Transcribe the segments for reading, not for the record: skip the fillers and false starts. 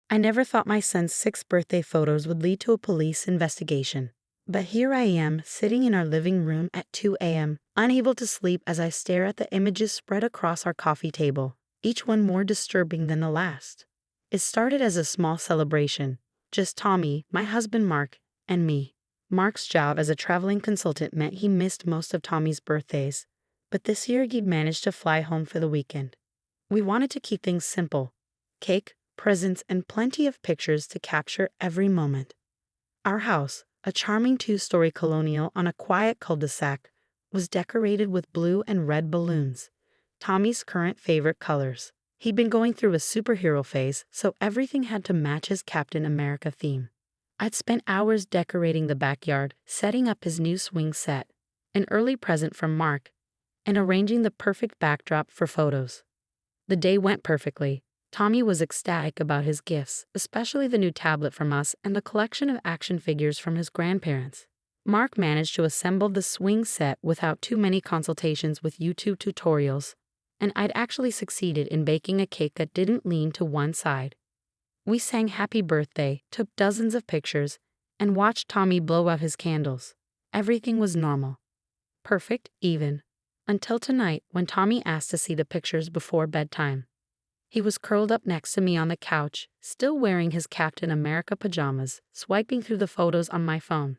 I never thought my son's 6th birthday photos would lead to a police investigation. But here I am, sitting in our living room at 2 a.m., unable to sleep as I stare at the images spread across our coffee table, each one more disturbing than the last. It started as a small celebration. Just Tommy, my husband Mark, and me. Mark's job as a traveling consultant meant he missed most of Tommy's birthdays, but this year he'd managed to fly home for the weekend. We wanted to keep things simple: cake, presents, and plenty of pictures to capture every moment. Our house, a charming 2-story colonial on a quiet cul-de-sac, was decorated with blue and red balloons, Tommy's current favorite colors. He'd been going through a superhero phase, so everything had to match his Captain America theme. I'd spent hours decorating the backyard, setting up his new swing set, an early present from Mark, and arranging the perfect backdrop for photos. The day went perfectly. Tommy was ecstatic about his gifts, especially the new tablet from us and the collection of action figures from his grandparents. Mark managed to assemble the swing set without too many consultations with YouTube tutorials, and I'd actually succeeded in baking a cake that didn't lean to one side. We sang happy birthday, took dozens of pictures, and watched Tommy blow out his candles. Everything was normal. Perfect, even. Until tonight, when Tommy asked to see the pictures before bedtime. He was curled up next to me on the couch, still wearing his Captain America pajamas, swiping through the photos on my phone.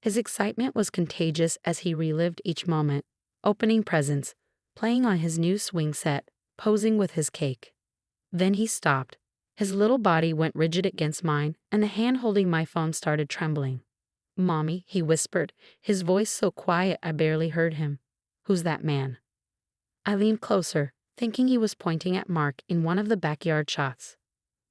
His excitement was contagious as he relived each moment, opening presents, playing on his new swing set, posing with his cake. Then he stopped. His little body went rigid against mine, and the hand holding my phone started trembling. "Mommy," he whispered, his voice so quiet I barely heard him. "Who's that man?" I leaned closer, thinking he was pointing at Mark in one of the backyard shots.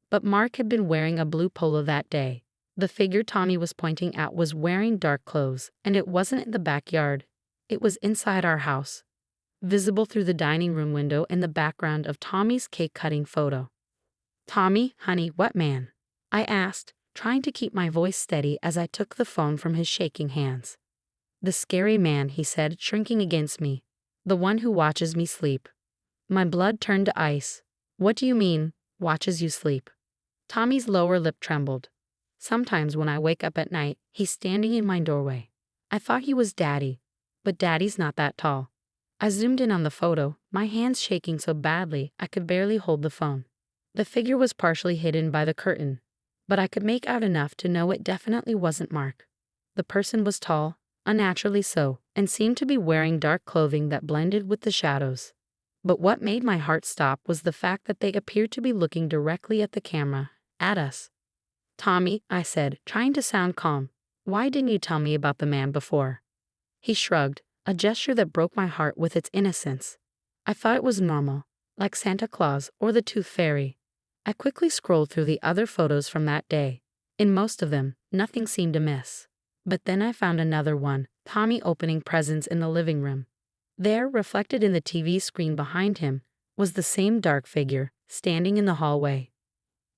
But Mark had been wearing a blue polo that day. The figure Tommy was pointing at was wearing dark clothes, and it wasn't in the backyard. It was inside our house, visible through the dining room window in the background of Tommy's cake-cutting photo. "Tommy, honey, what man?" I asked, trying to keep my voice steady as I took the phone from his shaking hands. "The scary man," he said, shrinking against me. "The one who watches me sleep." My blood turned to ice. "What do you mean, watches you sleep?" Tommy's lower lip trembled. "Sometimes when I wake up at night, he's standing in my doorway. I thought he was Daddy, but Daddy's not that tall." I zoomed in on the photo, my hands shaking so badly I could barely hold the phone. The figure was partially hidden by the curtain, but I could make out enough to know it definitely wasn't Mark. The person was tall, unnaturally so, and seemed to be wearing dark clothing that blended with the shadows. But what made my heart stop was the fact that they appeared to be looking directly at the camera, at us. "Tommy," I said, trying to sound calm, "why didn't you tell me about the man before?" He shrugged, a gesture that broke my heart with its innocence. I thought it was normal, like Santa Claus or the Tooth Fairy. I quickly scrolled through the other photos from that day. In most of them, nothing seemed amiss. But then I found another one, Tommy opening presents in the living room. There, reflected in the TV screen behind him, was the same dark figure, standing in the hallway.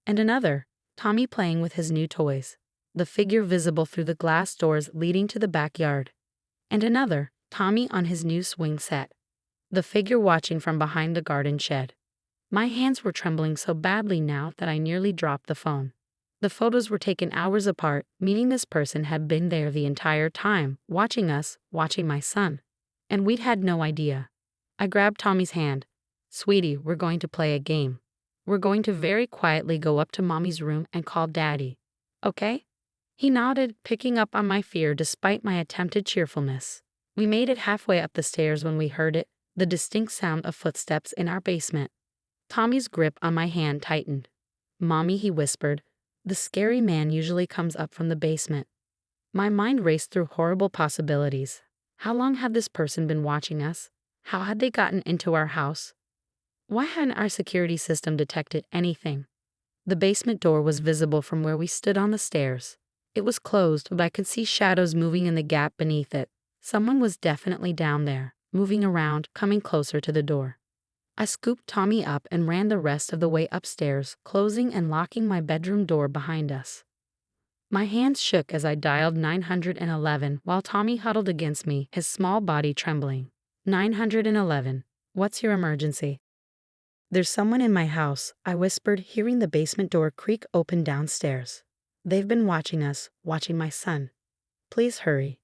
And another, Tommy playing with his new toys, the figure visible through the glass doors leading to the backyard. And another, Tommy on his new swing set, the figure watching from behind the garden shed. My hands were trembling so badly now that I nearly dropped the phone. The photos were taken hours apart, meaning this person had been there the entire time, watching us, watching my son. And we'd had no idea. I grabbed Tommy's hand. "Sweetie, we're going to play a game. We're going to very quietly go up to Mommy's room and call Daddy. Okay?" He nodded, picking up on my fear despite my attempted cheerfulness. We made it halfway up the stairs when we heard it, the distinct sound of footsteps in our basement. Tommy's grip on my hand tightened. "Mommy," he whispered, "the scary man usually comes up from the basement." My mind raced through horrible possibilities. How long had this person been watching us? How had they gotten into our house? Why hadn't our security system detected anything? The basement door was visible from where we stood on the stairs. It was closed, but I could see shadows moving in the gap beneath it. Someone was definitely down there, moving around, coming closer to the door. I scooped Tommy up and ran the rest of the way upstairs, closing and locking my bedroom door behind us. My hands shook as I dialed 911 while Tommy huddled against me, his small body trembling. 911. "What's your emergency?" "There's someone in my house," I whispered, hearing the basement door creak open downstairs. "They've been watching us, watching my son. Please hurry."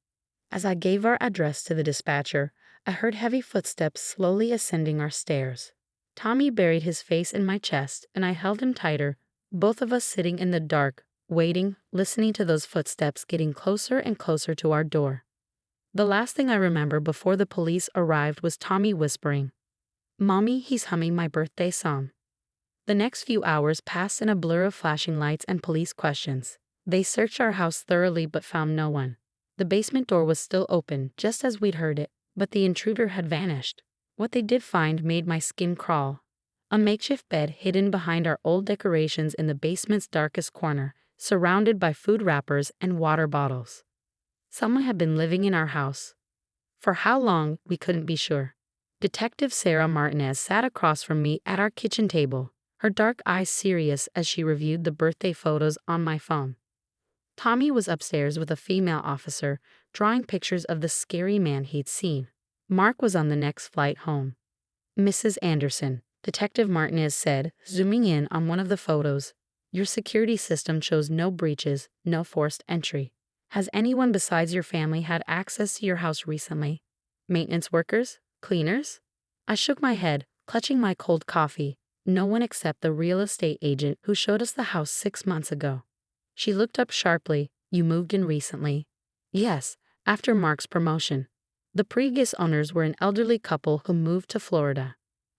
As I gave our address to the dispatcher, I heard heavy footsteps slowly ascending our stairs. Tommy buried his face in my chest, and I held him tighter, both of us sitting in the dark, waiting, listening to those footsteps getting closer and closer to our door. The last thing I remember before the police arrived was Tommy whispering, "Mommy, he's humming my birthday song." The next few hours passed in a blur of flashing lights and police questions. They searched our house thoroughly but found no one. The basement door was still open, just as we'd heard it, but the intruder had vanished. What they did find made my skin crawl. A makeshift bed hidden behind our old decorations in the basement's darkest corner, surrounded by food wrappers and water bottles. Someone had been living in our house. For how long, we couldn't be sure. Detective Sarah Martinez sat across from me at our kitchen table, her dark eyes serious as she reviewed the birthday photos on my phone. Tommy was upstairs with a female officer, drawing pictures of the scary man he'd seen. Mark was on the next flight home. "Mrs. Anderson," Detective Martinez said, zooming in on one of the photos, "your security system shows no breaches, no forced entry. Has anyone besides your family had access to your house recently? Maintenance workers? Cleaners?" I shook my head, clutching my cold coffee. "No one except the real estate agent who showed us the house 6 months ago." She looked up sharply. "You moved in recently?" "Yes, after Mark's promotion. The previous owners were an elderly couple who moved to Florida."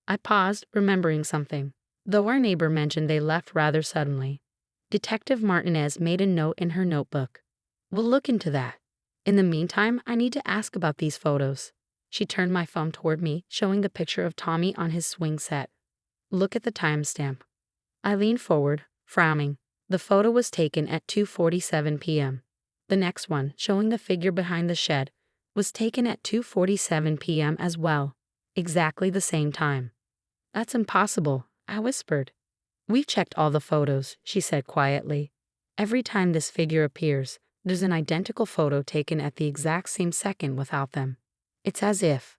I paused, remembering something, though our neighbor mentioned they left rather suddenly. Detective Martinez made a note in her notebook. "We'll look into that. In the meantime, I need to ask about these photos." She turned my phone toward me, showing the picture of Tommy on his swing set. "Look at the timestamp." I leaned forward, frowning. The photo was taken at 2:47 p.m. The next one, showing the figure behind the shed, was taken at 2:47 p.m. as well, exactly the same time. "That's impossible," I whispered. "We've checked all the photos," she said quietly. "Every time this figure appears, there's an identical photo taken at the exact same second without them. It's as if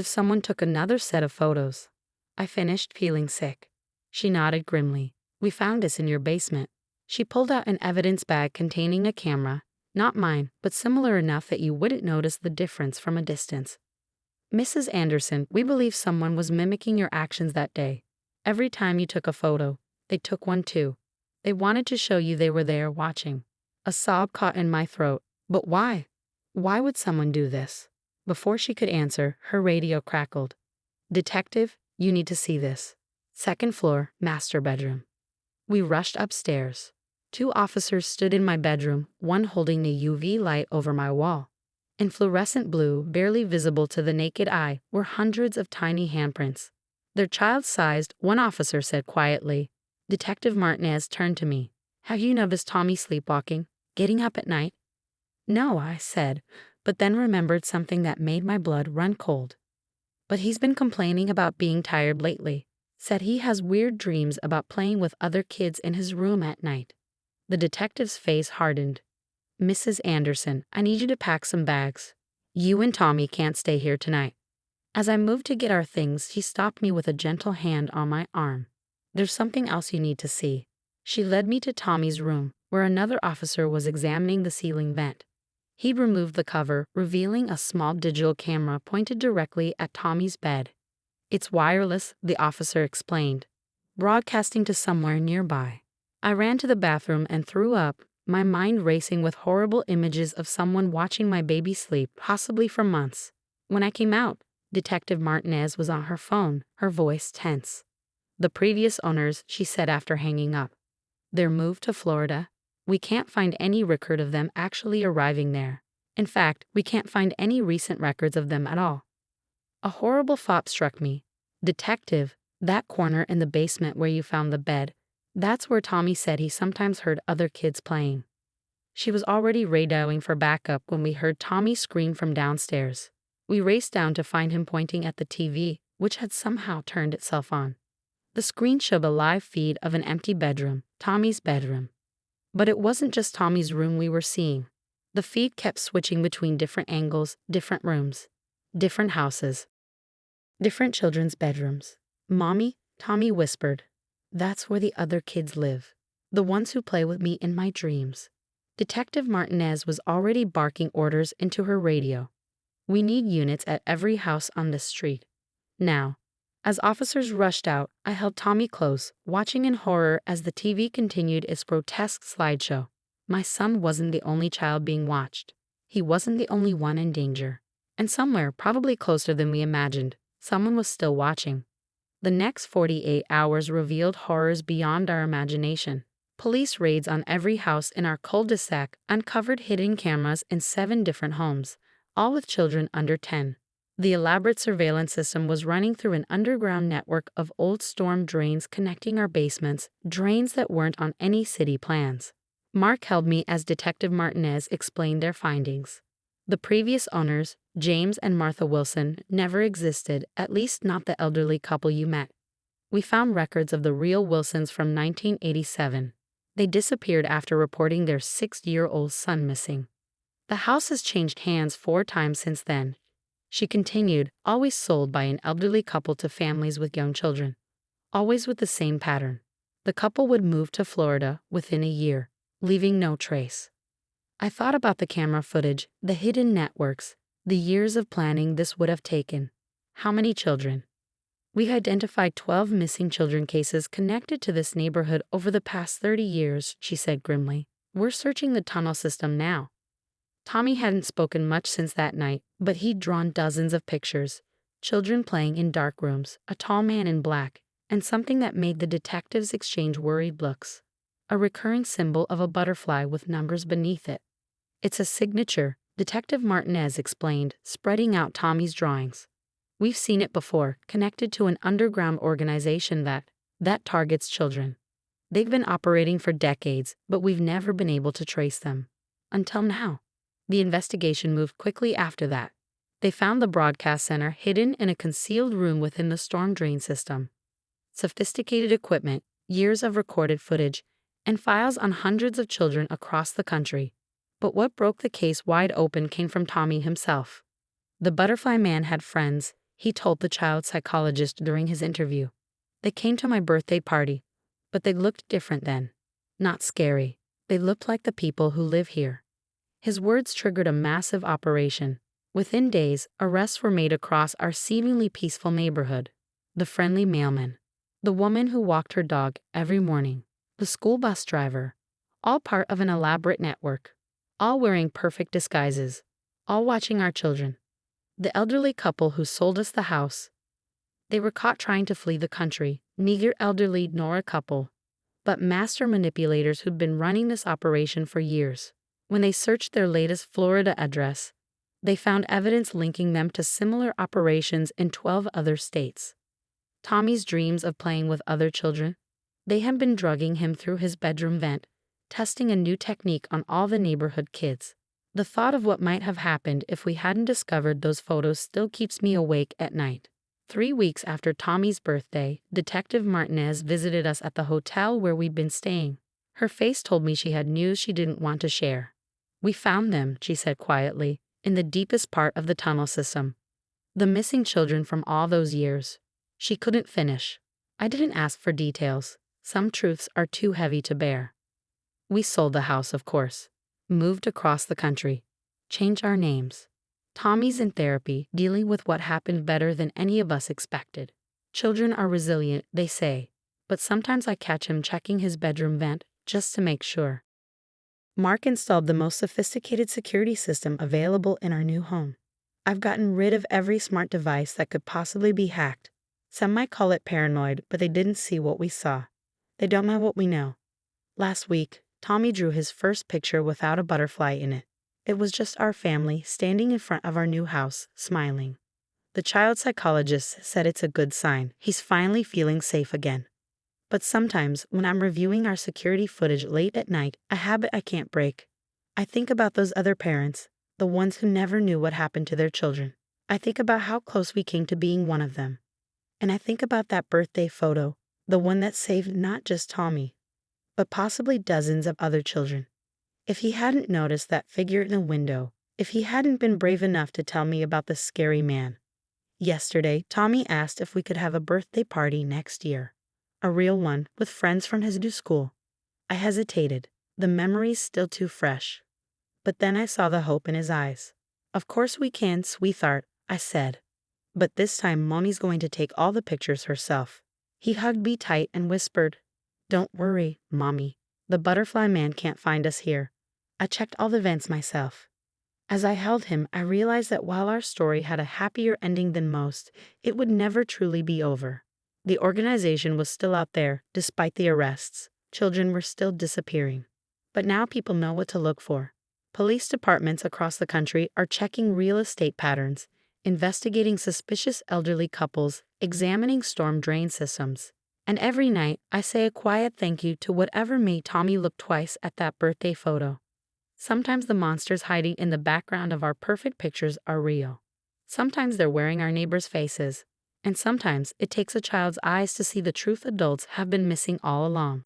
someone took another set of photos." I finished, feeling sick. She nodded grimly. "We found this in your basement." She pulled out an evidence bag containing a camera, not mine, but similar enough that you wouldn't notice the difference from a distance. "Mrs. Anderson, we believe someone was mimicking your actions that day. Every time you took a photo, they took one too. They wanted to show you they were there watching." A sob caught in my throat. "But why? Why would someone do this?" Before she could answer, her radio crackled. "Detective, you need to see this. Second floor, master bedroom." We rushed upstairs. 2 officers stood in my bedroom, one holding a UV light over my wall. In fluorescent blue, barely visible to the naked eye, were hundreds of tiny handprints. "They're child-sized," one officer said quietly. Detective Martinez turned to me. "Have you noticed Tommy sleepwalking, getting up at night?" "No," I said, but then remembered something that made my blood run cold. "But he's been complaining about being tired lately. Said he has weird dreams about playing with other kids in his room at night." The detective's face hardened. "Mrs. Anderson, I need you to pack some bags. You and Tommy can't stay here tonight." As I moved to get our things, she stopped me with a gentle hand on my arm. "There's something else you need to see." She led me to Tommy's room, where another officer was examining the ceiling vent. He'd removed the cover, revealing a small digital camera pointed directly at Tommy's bed. "It's wireless," the officer explained, "broadcasting to somewhere nearby." I ran to the bathroom and threw up, my mind racing with horrible images of someone watching my baby sleep, possibly for months. When I came out, Detective Martinez was on her phone, her voice tense. "The previous owners," she said after hanging up. "They're moved to Florida. We can't find any record of them actually arriving there. In fact, we can't find any recent records of them at all." A horrible thought struck me. "Detective, that corner in the basement where you found the bed, that's where Tommy said he sometimes heard other kids playing." She was already radioing for backup when we heard Tommy scream from downstairs. We raced down to find him pointing at the TV, which had somehow turned itself on. The screen showed a live feed of an empty bedroom, Tommy's bedroom. But it wasn't just Tommy's room we were seeing. The feed kept switching between different angles, different rooms, different houses, different children's bedrooms. "Mommy, Tommy whispered. That's where the other kids live. The ones who play with me in my dreams. Detective Martinez was already barking orders into her radio. We need units at every house on this street. Now. As officers rushed out, I held Tommy close, watching in horror as the TV continued its grotesque slideshow. My son wasn't the only child being watched. He wasn't the only one in danger. And somewhere, probably closer than we imagined, someone was still watching. The next 48 hours revealed horrors beyond our imagination. Police raids on every house in our cul-de-sac uncovered hidden cameras in 7 different homes, all with children under 10. The elaborate surveillance system was running through an underground network of old storm drains connecting our basements, drains that weren't on any city plans. Mark held me as Detective Martinez explained their findings. The previous owners, James and Martha Wilson, never existed, at least not the elderly couple you met. We found records of the real Wilsons from 1987. They disappeared after reporting their 6-year-old son missing. The house has changed hands 4 times since then. She continued, always sold by an elderly couple to families with young children. Always with the same pattern. The couple would move to Florida within a year, leaving no trace. I thought about the camera footage, the hidden networks, the years of planning this would have taken. How many children? We identified 12 missing children cases connected to this neighborhood over the past 30 years, she said grimly. We're searching the tunnel system now. Tommy hadn't spoken much since that night, but he'd drawn dozens of pictures. Children playing in dark rooms, a tall man in black, and something that made the detectives exchange worried looks. A recurring symbol of a butterfly with numbers beneath it. It's a signature, Detective Martinez explained, spreading out Tommy's drawings. We've seen it before, connected to an underground organization that targets children. They've been operating for decades, but we've never been able to trace them. Until now. The investigation moved quickly after that. They found the broadcast center hidden in a concealed room within the storm drain system. Sophisticated equipment, years of recorded footage, and files on hundreds of children across the country. But what broke the case wide open came from Tommy himself. The butterfly man had friends, he told the child psychologist during his interview. They came to my birthday party, but they looked different then. Not scary. They looked like the people who live here. His words triggered a massive operation. Within days, arrests were made across our seemingly peaceful neighborhood. The friendly mailman, the woman who walked her dog every morning, the school bus driver, all part of an elaborate network, all wearing perfect disguises, all watching our children. The elderly couple who sold us the house. They were caught trying to flee the country, neither elderly nor a couple, but master manipulators who'd been running this operation for years. When they searched their latest Florida address, they found evidence linking them to similar operations in 12 other states. Tommy's dreams of playing with other children, they had been drugging him through his bedroom vent, testing a new technique on all the neighborhood kids. The thought of what might have happened if we hadn't discovered those photos still keeps me awake at night. 3 weeks after Tommy's birthday, Detective Martinez visited us at the hotel where we'd been staying. Her face told me she had news she didn't want to share. We found them, she said quietly, in the deepest part of the tunnel system. The missing children from all those years. She couldn't finish. I didn't ask for details. Some truths are too heavy to bear. We sold the house, of course. Moved across the country. Changed our names. Tommy's in therapy, dealing with what happened better than any of us expected. Children are resilient, they say, but sometimes I catch him checking his bedroom vent just to make sure. Mark installed the most sophisticated security system available in our new home. I've gotten rid of every smart device that could possibly be hacked. Some might call it paranoid, but they didn't see what we saw. They don't know what we know. Last week, Tommy drew his first picture without a butterfly in it. It was just our family standing in front of our new house, smiling. The child psychologist said it's a good sign. He's finally feeling safe again. But sometimes, when I'm reviewing our security footage late at night, a habit I can't break. I think about those other parents, the ones who never knew what happened to their children. I think about how close we came to being one of them. And I think about that birthday photo, the one that saved not just Tommy, but possibly dozens of other children. If he hadn't noticed that figure in the window, if he hadn't been brave enough to tell me about the scary man, Yesterday, Tommy asked if we could have a birthday party next year. A real one, with friends from his new school. I hesitated, the memories still too fresh. But then I saw the hope in his eyes. Of course we can, sweetheart, I said. But this time Mommy's going to take all the pictures herself. He hugged me tight and whispered, "Don't worry, Mommy. The butterfly man can't find us here. I checked all the vents myself." As I held him, I realized that while our story had a happier ending than most, it would never truly be over. The organization was still out there, despite the arrests. Children were still disappearing. But now people know what to look for. Police departments across the country are checking real estate patterns, investigating suspicious elderly couples, examining storm drain systems. And every night, I say a quiet thank you to whatever made Tommy look twice at that birthday photo. Sometimes the monsters hiding in the background of our perfect pictures are real. Sometimes they're wearing our neighbors' faces. And sometimes it takes a child's eyes to see the truth adults have been missing all along.